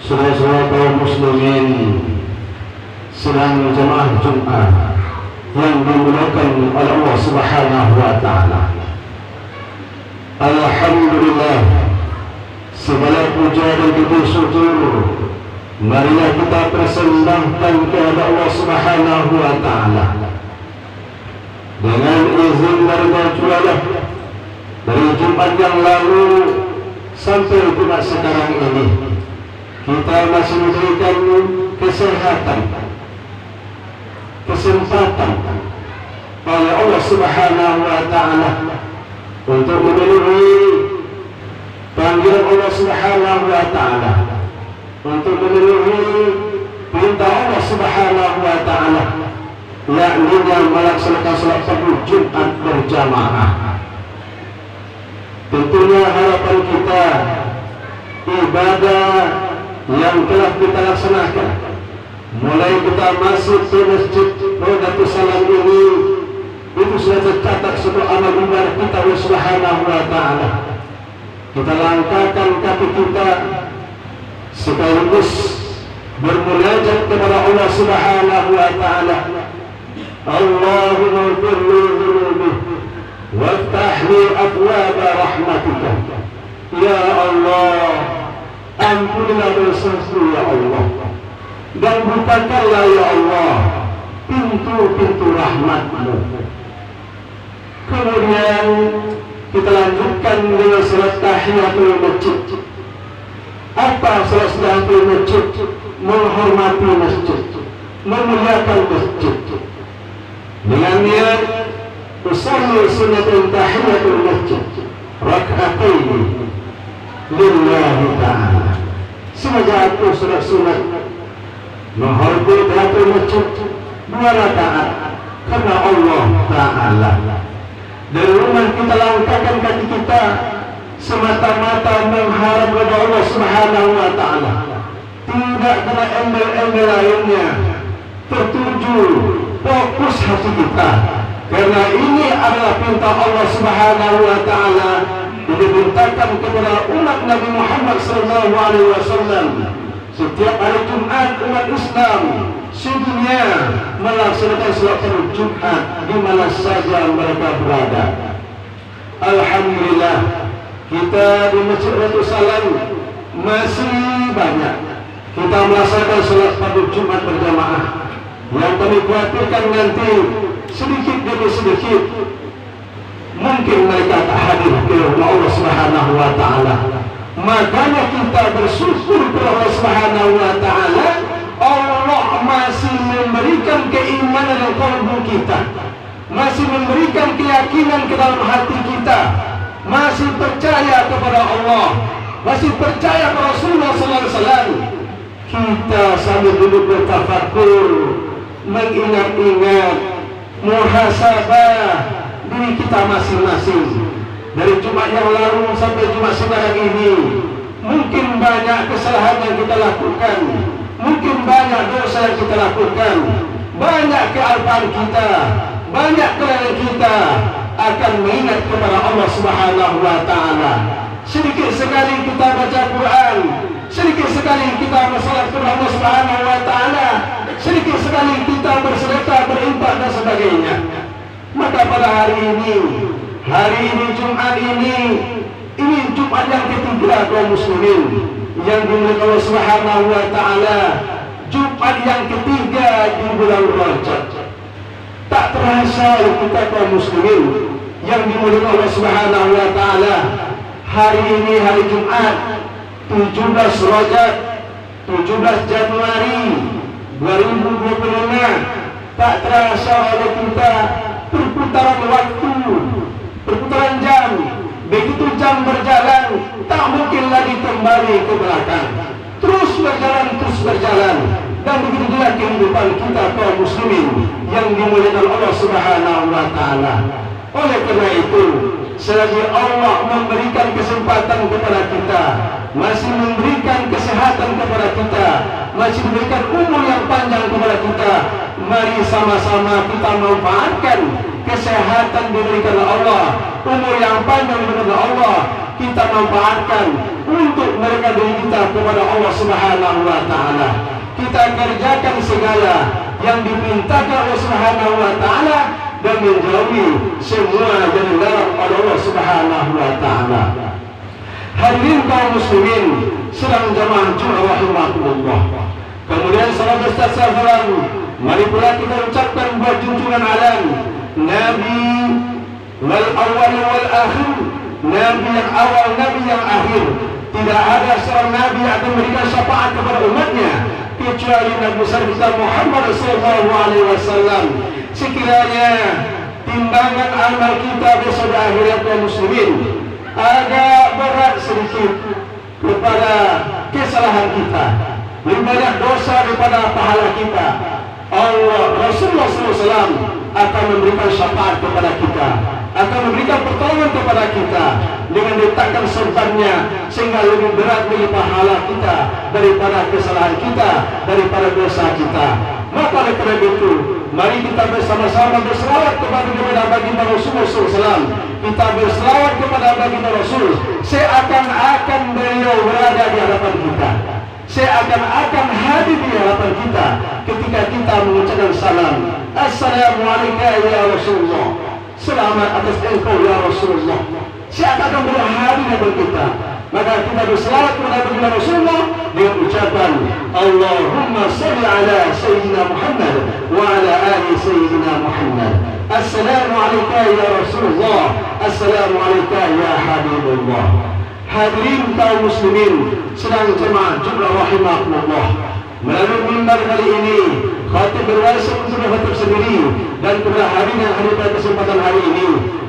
Saudara-saudara kaum muslimin sedang jemaah Jumat yang dimuliakan oleh Allah Subhanahu wa taala. Alhamdulillah, segala puja dan puji syukur marilah kita persembahkan kepada Allah Subhanahu wa taala. Dengan izin daripada dari Jumat yang lalu sampai Jumat sekarang ini, kita masih memberikan kesehatan, kesempatan oleh Allah Subhanahu wa taala untuk memenuhi panggilan Allah Subhanahu wa taala, untuk memenuhi perintah Allah Subhanahu wa taala, yakni melaksanakan salat Jumat berjamaah. Tentunya harapan kita ibadah yang telah kita laksanakan, mulai kita masuk ke masjid Rodatus Salam ini, itu sudah tercatat sebuah amal ibadah kita Allah Subhanahu wa taala. Kita langkahkan kaki kita sekaligus bermunajat kepada Allah Subhanahu wa taala. Allahumma ighfir li dhunubi waftah li abwaaba rahmatika. Ya Allah, ampunilah dosaku ya Allah, dan bukakanlah ya Allah pintu-pintu rahmat-Mu. Kemudian kita lanjutkan dengan salat tahiyatul masjid. Apa salat tahiyatul masjid? Menghormati masjid, memuliakan masjid. Dengan niat usolli sunnatul tahiyatul masjid rak'ataini lillahi ta'ala. Semoga aku sunat menghormati tahiyatul masjid 2 rakaat karena Allah Ta'ala. Dari rumah kita langkahkan kaki kita semata-mata mengharap kepada Allah Subhanahu wa taala, tidak kena embel-embel lainnya, tertuju fokus hati kita, karena ini adalah perintah Allah Subhanahu wa taala yang diperintahkan kepada umat Nabi Muhammad sallallahu alaihi wasallam. Setiap hari Jumat umat Islam sedunia melaksanakan salat Jumat di mana saja mereka berada. Alhamdulillah, kita di Masjid Rodatus Salam masih banyak kita melaksanakan salat Jumat berjamaah. Yang kami khawatirkan nanti sedikit demi sedikit mungkin mereka tak hadir ke rumah Allah Subhanahu wa taala. Makanya kita bersyukur kepada Allah Subhanahu wa taala, Allah masih memberikan keimanan dalam kalbu kita, masih memberikan keyakinan ke dalam hati kita, masih percaya kepada Allah, masih percaya kepada Rasulullah sallallahu alaihi wasallam. Kita sambil duduk bertafakur, mengingat-ingat, muhasabah diri kita masing-masing. Dari Jumat yang lalu sampai Jumat sekarang ini, mungkin banyak kesalahan yang kita lakukan, mungkin banyak dosa yang kita lakukan, banyak kealpaan kita, banyak kelemahan kita, akan mengingat kepada Allah Subhanahu wa Ta'ala. Sedikit sekali kita baca Quran, sedikit sekali kita bersolat kepada Allah Subhanahu wa Ta'ala, sedikit sekali kita bersedekah, berinfak dan sebagainya. Maka pada hari ini Jumat ini Jumat yang ketiga kaum muslimin yang dimuliakan Allah Subhanahu wa Ta'ala, Jumat yang ketiga di bulan Rajab. Tak terasa kita kaum muslimin yang dimuliakan Allah Subhanahu wa Ta'ala, hari ini hari Jumat 17 Rajab, 17 Januari 2025, tak terasa oleh kita perputaran waktu, perputaran jam. Begitu jam berjalan, tak mungkin lagi kembali ke belakang. Terus berjalan. Dan begitu juga kehidupan kita kaum muslimin yang dimuliakan Allah Subhanahu wa Ta'ala. Oleh karena itu, selagi Allah memberikan kesempatan kepada kita, masih memberikan kesehatan kepada kita, masih memberikan umur yang panjang kepada kita, mari sama-sama kita manfaatkan kesehatan diberikan Allah, umur yang panjang diberikan Allah, kita manfaatkan untuk memberikan diri kita kepada Allah Subhanahu wa Ta'ala. Kita kerjakan segala yang diperintahkan Allah Subhanahu wa Ta'ala dan menjauhi semua yang dilarang oleh Allah Subhanahu wa Ta'ala. Hadirin kaum muslimin sedang jamaah Jumat rahimakumullah. Kemudian salat istighfar, mari pula kita ucapkan buat junjungan alam Nabi wal awal wal akhir, Nabi yang awal, Nabi yang akhir. Tidak ada seorang Nabi yang akan memberikan syafaat kepada umatnya kecuali Nabi besar kita Muhammad sallallahu alaihi wasallam. Sekiranya timbangan amal kita besok akhirat kaum muslimin agak berat sedikit kepada kesalahan kita, lebih banyak dosa daripada pahala kita, Allah Rasulullah SAW akan memberikan syafaat kepada kita, akan memberikan pertolongan kepada kita dengan diletakkan serbannya, sehingga lebih berat bagi pahala kita daripada kesalahan kita, daripada dosa kita. Maka oleh karena itu, mari kita bersama-sama berselawat kepada baginda Rasulullah SAW. Kita berselawat kepada baginda Rasul, seakan-akan beliau berada di hadapan kita, seakan-akan hadir di hadapan kita ketika kita mengucapkan salam. Assalamualaikum ya Rasulullah, selamat atas engkau ya Rasulullah. Seakan-akan beliau hadir di hadapan kita. Maka kita berselawat kepada baginda Rasulullah dengan ucapan Allahumma salli ala Sayyidina Muhammad wa ala ali Sayyidina Muhammad. Assalamualaikum ya Rasulullah, Assalamualaikum ya Habibullah. Hadirin kaum muslimin sedang jemaah Jumat rahimakumullah, melalui mimbar kali ini khatib berwasiat untuk khatib sendiri dan kepada hadirin yang hadir pada kesempatan hari ini,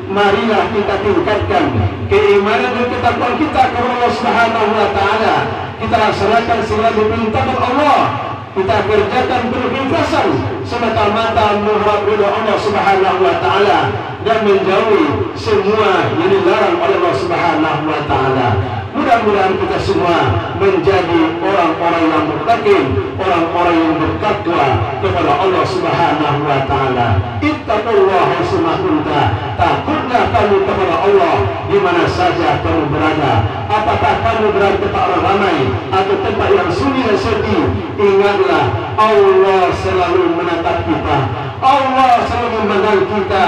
marilah kita tingkatkan keimanan dan ketakwaan kita kepada Allah Subhanahu wa Ta'ala. Kita laksanakan segala diperintahkan Allah, kita kerjakan penuh ikhlasan semata-mata mengharap ridha Allah Subhanahu wa Ta'ala dan menjauhi semua yang dilarang oleh Allah Subhanahu wa Ta'ala. Mudah-mudahan kita semua menjadi orang-orang yang bertakwa, orang-orang yang bertakwa kepada Allah Subhanahu wa Ta'ala. Ittaqullaha haitsu kunta, takutlah kamu kepada Allah di mana saja kamu berada. Apakah kamu berada di tempat orang ramai atau tempat yang sunyi dan sepi, ingatlah Allah selalu menatap kita, Allah selalu memandang kita.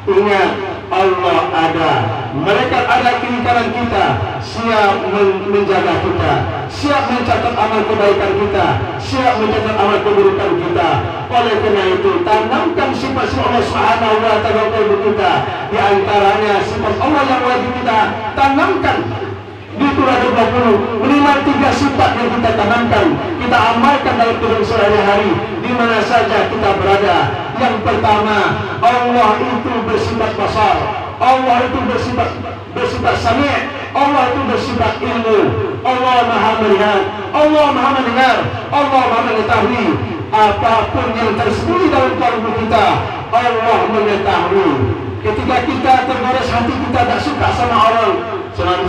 Ingat, Allah ada, mereka ada kiri kanan kita, siap menjaga kita, siap mencatat amal kebaikan kita, siap mencatat amal keburukan kita. Oleh karena itu, tanamkan sifat-sifat Allah Subhanahu wa Ta'ala dalam kita. Di antaranya sifat Allah yang wajib kita tanamkan. Di surah 20 minimal 3 sifat yang kita tanamkan, kita amalkan dalam kehidupan sehari-hari di mana saja kita berada. Yang pertama, Allah itu bersifat basar, Allah itu bersifat sami', Allah itu bersifat ilmu. Allah Maha melihat, Allah Maha mendengar, Allah Maha mengetahui apapun yang tersembunyi dalam kalbu kita. Allah mengetahui. Ketika kita tergores hati kita tak suka sama orang,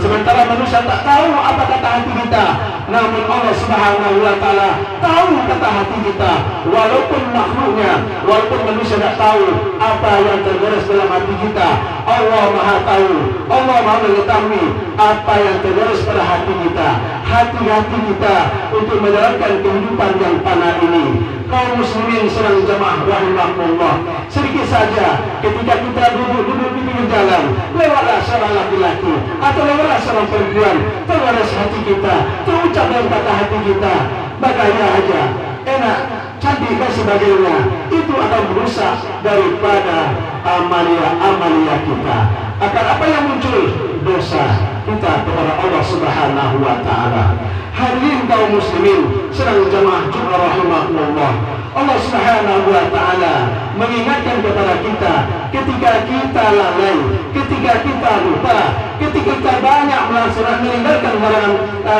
sementara manusia tak tahu apa kata hati kita, namun Allah Subhanahu wa Ta'ala tahu kata hati kita. Walaupun makhluknya, walaupun manusia tak tahu apa yang tergores dalam hati kita, Allah Maha tahu, Allah Maha mengetahui apa yang tergores pada hati kita, hati-hati kita untuk menjalankan kehidupan yang fana ini. Kaum muslimin sedang jamaah rahimakumullah, sedikit saja ketika kita duduk di pinggir jalan, lewatlah seorang laki-laki atau lewatlah seorang perempuan, tergores hati kita, terucap dalam kata hati kita, bagaya aja, enak, cantik dan sebagainya, itu akan merusak daripada amalia kita. Akan apa yang muncul? Dosa kita kepada Allah Subhanahu wa Ta'ala. Hadirin kaum muslimin sedang jamaah Jumat rahimahullah, Allah Subhanahu wa Ta'ala mengingatkan kepada kita ketika kita lalai, ketika kita lupa, ketika kita banyak melaksanakan meninggalkan larangan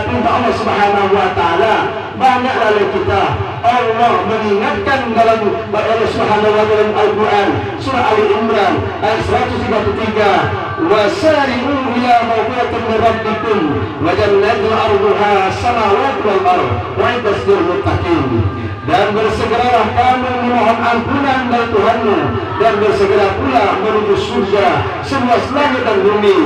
perintah Allah Subhanahu wa Ta'ala, banyak lalai kita. Allah mengingatkan dalam Allah Subhanahu wa Ta'ala Al-Quran surah Ali Imran ayat 133, wasari'u ila maghfiratin min rabbikum wa jannatin 'arduha as-samawati wal ardh u'iddat lil muttaqin. Dan bersegeralah kamu memohon ampunan dari Tuhanmu, dan bersegera pula menuju surga seluas langit dan bumi.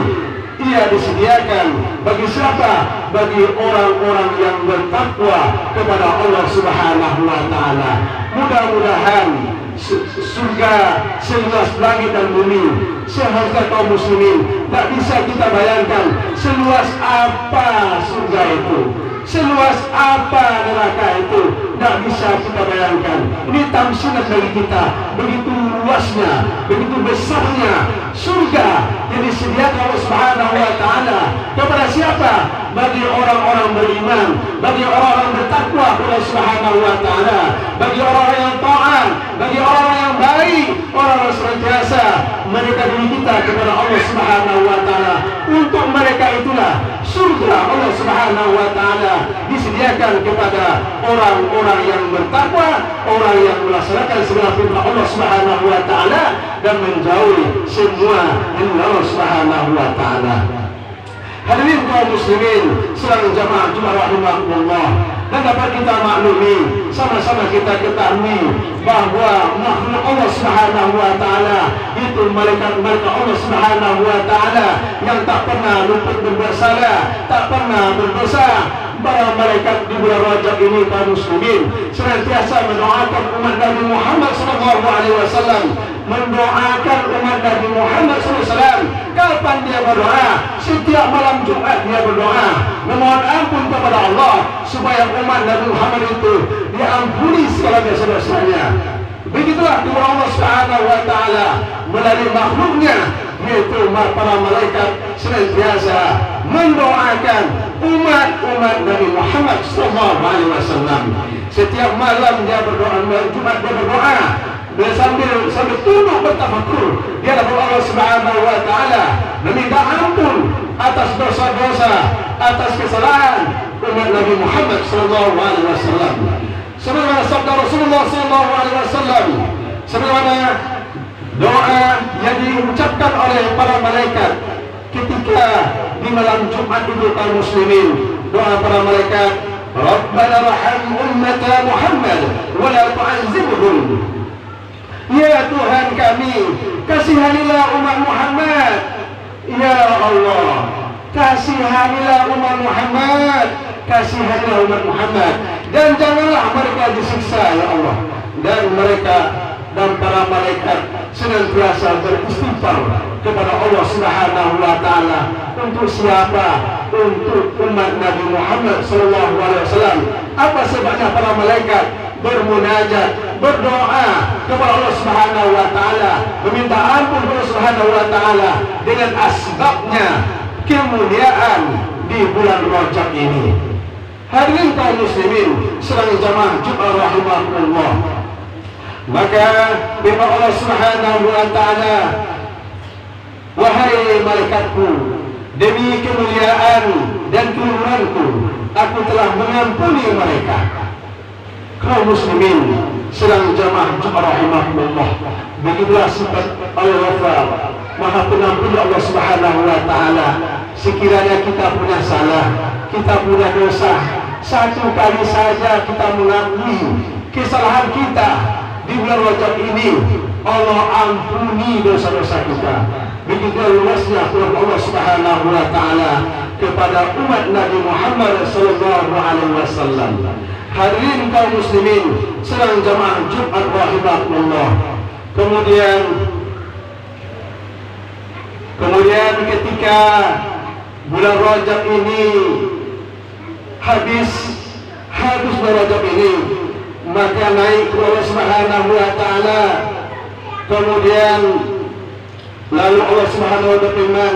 Ia disediakan bagi siapa? Bagi orang-orang yang bertakwa kepada Allah Subhanahu wa Ta'ala. Mudah-mudahan surga seluas langit dan bumi. Seharusnya kaum muslimin tak bisa kita bayangkan seluas apa surga itu, seluas apa neraka itu, tak bisa kita bayangkan. Ini tamsilan bagi kita, begitu luasnya, begitu besarnya surga yang disediakan Allah Subhanahu wa Ta'ala kepada siapa? Bagi orang-orang beriman, bagi orang-orang bertakwa kepada Allah Subhanahu wa Ta'ala, bagi orang-orang yang taat, bagi orang-orang yang baik, orang-orang senantiasa mendekatkan diri kita kepada Allah Subhanahu wa Ta'ala. Untuk mereka itulah surga Allah Subhanahu wa Ta'ala disediakan kepada orang-orang yang bertakwa, orang yang melaksanakan segala perintah Allah Subhanahu wa Ta'ala dan menjauhi semua perintah Allah Subhanahu wa Ta'ala. Hadirin kaum muslimin sedang jamaah Jumat rahimahullah, dan dapat kita maklumi, sama-sama kita ketahui bahwa makhluk Allah Subhanahu wa Ta'ala itu malaikat-malaikat Allah Subhanahu wa Ta'ala yang tak pernah luput berbuat salah, tak pernah berdosa. Para malaikat di bulan Rajab ini kaum muslimin senantiasa mendoakan umat Nabi Muhammad SAW, mendoakan umat Nabi Muhammad SAW. Kapan dia berdoa? Setiap malam Jumat dia berdoa, memohon ampun kepada Allah supaya umat Nabi Muhammad itu diampuni segala dosa-dosanya. Begitulah kepada Allah Subhanahu wa Ta'ala melalui makhluknya, yaitu para malaikat senantiasa mendoakan umat Nabi Muhammad SAW. Setiap malam dia berdoa, Jumat dia berdoa, dia sambil tunduk bertafakur dia kepada Allah Subhanahu wa Ta'ala, meminta ampun atas dosa-dosa, atas kesalahan umat Nabi Muhammad SAW. Sebagaimana sabda Rasulullah SAW, sebagaimana doa yang diucapkan oleh para malaikat ketika di malam Jumat itu kaum muslimin, doa para malaikat, Rabbana rahim ummata Muhammad wa la tu'azzibhum. Ya Tuhan kami, kasihanilah umat Muhammad. Ya Allah, kasihanilah umat Muhammad, kasihanilah umat Muhammad, dan janganlah mereka disiksa ya Allah. Dan mereka dan para malaikat senantiasa beristighfar kepada Allah Subhanahu wa Ta'ala. Untuk siapa? Untuk umat Nabi Muhammad SAW. Apa sebabnya para malaikat bermunajat, berdoa kepada Allah Subhanahu wa Ta'ala, meminta ampun kepada Allah Subhanahu wa Ta'ala dengan asbabnya kemuliaan di bulan Rajab ini. Hadirin kaum muslimin sedang jamaah Jumat rahimahullah, maka firman Allah Subhanahu wa Ta'ala, wahai malaikatku, demi kemuliaan dan keluargaku, aku telah mengampuni mereka. Kaum muslimin sedang jamaah Jumat rahimahumullah, begitulah sifat Al-Ghafar, Maha Pengampun Allah Subhanahu wa taala. Sekiranya kita punya salah, kita punya dosa, satu kali saja kita mengakui kesalahan kita di bulan Rajab ini, Allah ampuni dosa-dosa kita. Begitu luasnya Tuhan Allah Subhanahu wa taala kepada umat Nabi Muhammad sallallahu alaihi wasallam. Hadirin kaum muslimin sedang jamaah Jumat rahimahumullah. Kemudian ketika bulan Rajab ini habis bulan Rajab ini, maka naik ke Allah Subhanahu wa taala. Kemudian lalu Allah Subhanahu wa taala berfirman,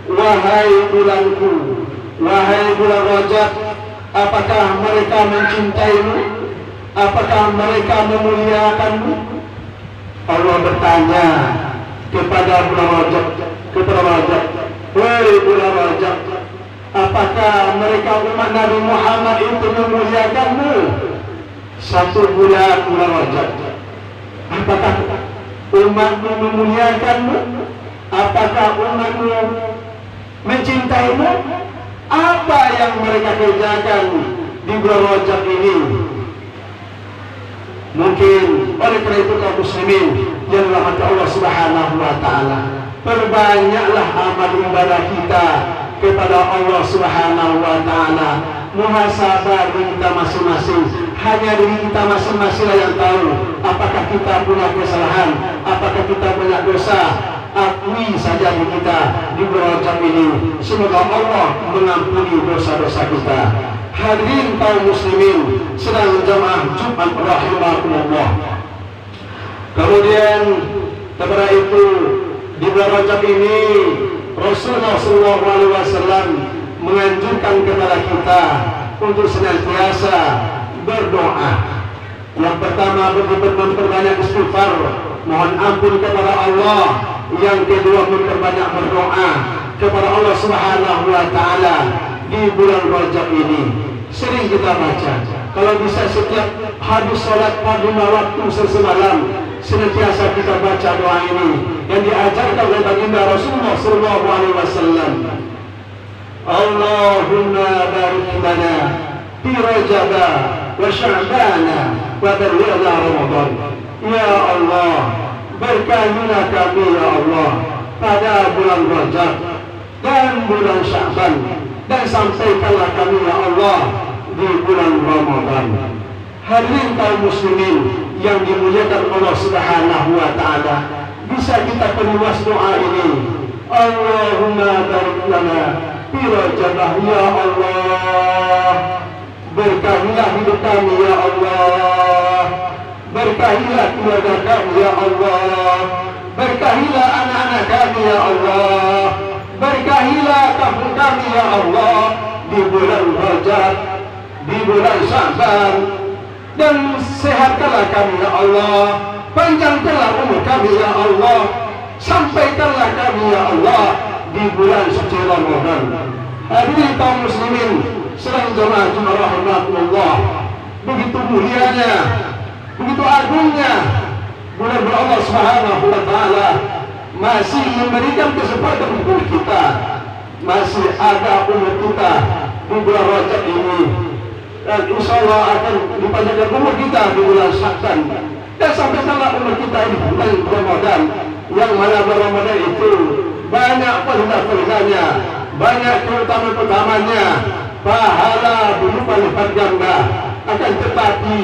wahai bulanku, wahai bulan Rajab, apakah mereka mencintaimu? Apakah mereka memuliakanmu? Allah bertanya kepada bulan Rajab, wahai bulan Rajab, apakah mereka umat Nabi Muhammad itu memuliakanmu? Satu bulan Rajab, apakah umatmu memuliakanmu? Apakah umatmu mencintaimu? Apa yang mereka kerjakan di bulan Rajab ini? Mungkin oleh karena itu kaum muslimin yang dirahmati Allah Subhanahu wa taala, perbanyaklah amal ibadah kita kepada Allah Subhanahu wa taala. Muhasabah diri kita masing-masing. Hanya diri kita masing-masing yang tahu apakah kita punya kesalahan, apakah kita punya dosa. Akui saja diri kita di bulan Rajab ini. Semoga Allah mengampuni dosa-dosa kita. Hadirin kaum muslimin sedang jamaah Jumat rahimahumullah. Kemudian kepada itu di bulan Rajab ini Rasulullah SAW menganjurkan kepada kita untuk senantiasa berdoa. Yang pertama memperbanyak istighfar, mohon ampun kepada Allah. Yang kedua memperbanyak berdoa kepada Allah Subhanahu wa taala di bulan Rajab ini. Sering kita baca, kalau bisa setiap habis salat pada waktu semalam senantiasa kita baca doa ini yang diajarkan oleh baginda Rasulullah sallallahu alaihi wasallam. Allahumma barik lana fi Rajab wa Sya'ban wa ballighna Ramadan. Ya Allah, berkahilah kami ya Allah pada bulan Rajab dan bulan Sya'ban, dan sampaikanlah kami ya Allah di bulan Ramadan. Hadirin kaum muslimin yang dimuliakan Allah Subhanahu wa taala, bisa kita perluas doa ini. Allahumma barik lana fi Rajab ya Allah, berkahilah hidup kami ya Allah, berkahilah keluarga kami ya Allah, berkahilah anak-anak kami ya Allah, berkahilah kampung kami ya Allah di bulan Rajab, di bulan Sya'ban, dan sehatkanlah kami ya Allah, panjangkanlah umur kami ya Allah, sampaikanlah kami ya Allah di bulan suci Ramadan. Hadirin kaum muslimin sedang jemaah Jumat rahimahumullah, begitu mulianya, begitu agungnya bulan Allah Subhanahu wa taala masih memberikan kesempatan untuk kita, masih ada umur kita di bulan Rajab ini, dan insya Allah akan dipanjangkan umur kita di bulan Sya'ban, dan sampaikanlah umur kita di bulan Ramadan, yang mana bulan Ramadan itu banyak fadilah-fadilahnya, banyak keutamaan-utamanya, pahala berlipat ganda. Akan tetapi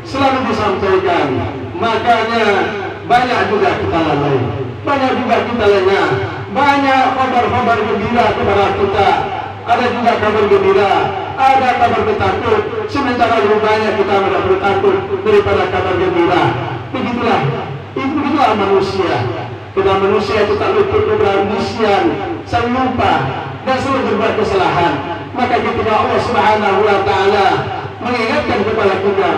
selalu disampaikan, makanya banyak juga kita lalai, banyak juga kita lengah, banyak kabar-kabar gembira kepada kita, ada juga kabar gembira, ada kabar bertakut, sementara lebih banyak kita bertakut daripada kabar gembira. Begitulah manusia. Kita manusia itu tak luput dari nisyan, selalu lupa dan selalu berbuat kesalahan. Maka ketika Allah Subhanahu wa taala mengingatkan kepada kita,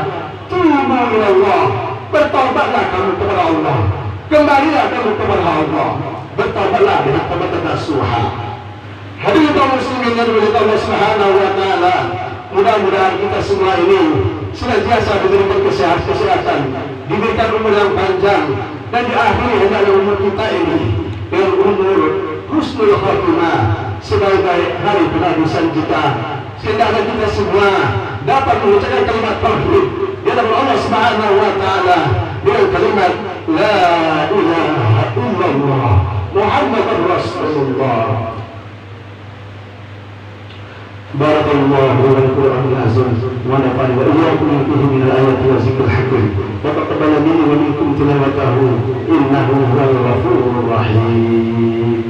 tubu ila Allah, bertaubatlah kamu kepada Allah, kembalilah kamu kepada Allah, bertaubatlah dengan taubat nasuha. Hadirin kaum muslimin yang dimuliakan Allah Subhanahu wa taala, mudah-mudahan kita semua ini senantiasa diberikan kesehatan, diberikan umur yang panjang, dan diakhiri hendaknya umur kita ini dengan umur husnul khatimah, sebaik-baik hari penghabisan kita. Hendaknya kita semua dapat mengucapkan kalimat tauhid di hadapan Allah Subhanahu wa taala dengan kalimat la ilaha illallah Muhammadur Rasulullah. Barakallahu wal Qur'anil azim wa nafa'ani wa iyyakum bihi min al-ayati wa zikril hakim wa taqabbal minni wa minkum tilawatahu innahu huwal ghafurur rahim.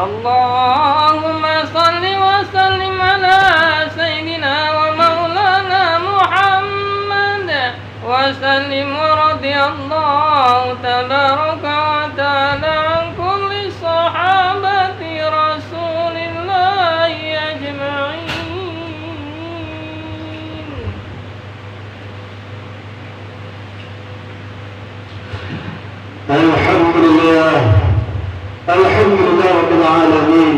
Allahumma salli wa sallim ala sayyidina wa maulana Muhammad wa sallim wa radiyallahu tabaraka wa ta'ala an kulli sahabati rasulillahi ajma'in. Alhamdulillah, alhamdulillah rabbil alamin.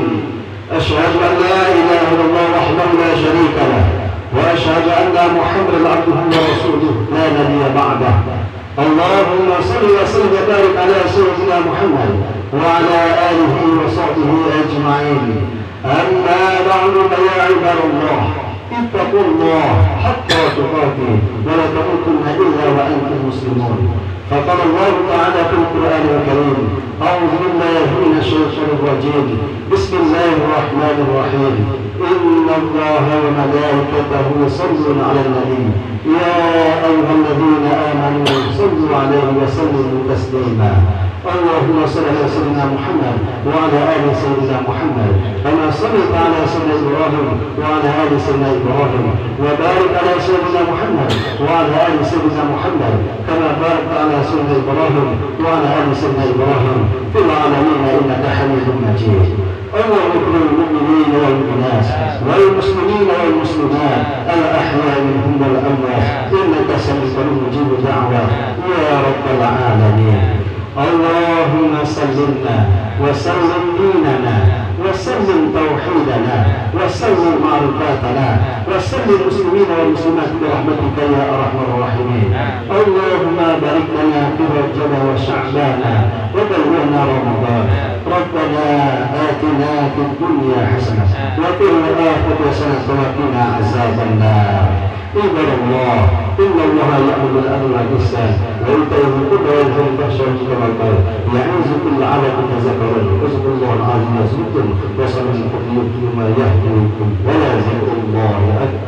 Asyhadu an la ilaha illallah wahdahu la syarika lah wa asyhadu anna Muhammadan abduhu wa rasuluhu la nabiyya ba'dahu. Allahumma salli wa sallim wa barik ala sayyidina Muhammad wa ala alihi wa sahbihi ajma'in. Amma ba'du fa ya ibadallah, ittaqullah haqqa tuqatih wa la tamutunna illa wa antum muslimun. فقال الله تعالى في القرآن الكريم أعوذ بالله من الشيطان الرجيم بسم الله الرحمن الرحيم إن الله وملائكته يصلون على النبي يا أيها الذين آمنوا صلوا عليه وسلموا تسليما. اللهم صل على سيدنا محمد وعلى آل سيدنا محمد كما صليت على سيدنا إبراهيم وعلى آل سيدنا إبراهيم وبارك على سيدنا محمد وعلى آل سيدنا محمد كما باركت على سيدنا إبراهيم وعلى آل سيدنا إبراهيم في العالمين إنك حميد مجيد. اللهم اغفر للمؤمنين والمؤمنات والمسلمين والمسلمات الأحياء منهم والأموات إنك سميع مجيب الدعوات يا رب العالمين. اللهم سلمنا وسلم ديننا وسلم توحيدنا وسلم معرفاتنا وسلم المسلمين والمسلمات برحمتك يا ارحم الراحمين. اللهم بارك لنا في رجب وشعبان وبلغنا رمضان. ربنا آتنا في الدنيا حسنة وفي الآخرة حسنة وقنا عذاب النار. عباد الله إن الله يأمر بالعدل والإحسان وإيتاء ذي القربى وينهى عن الفحشاء والمنكر والبغي يعظكم لعلكم تذكرون. اذكروا الله العظيم يذكركم وصلوا من فضله ما يهديكم ولا ذكر الله أكبر.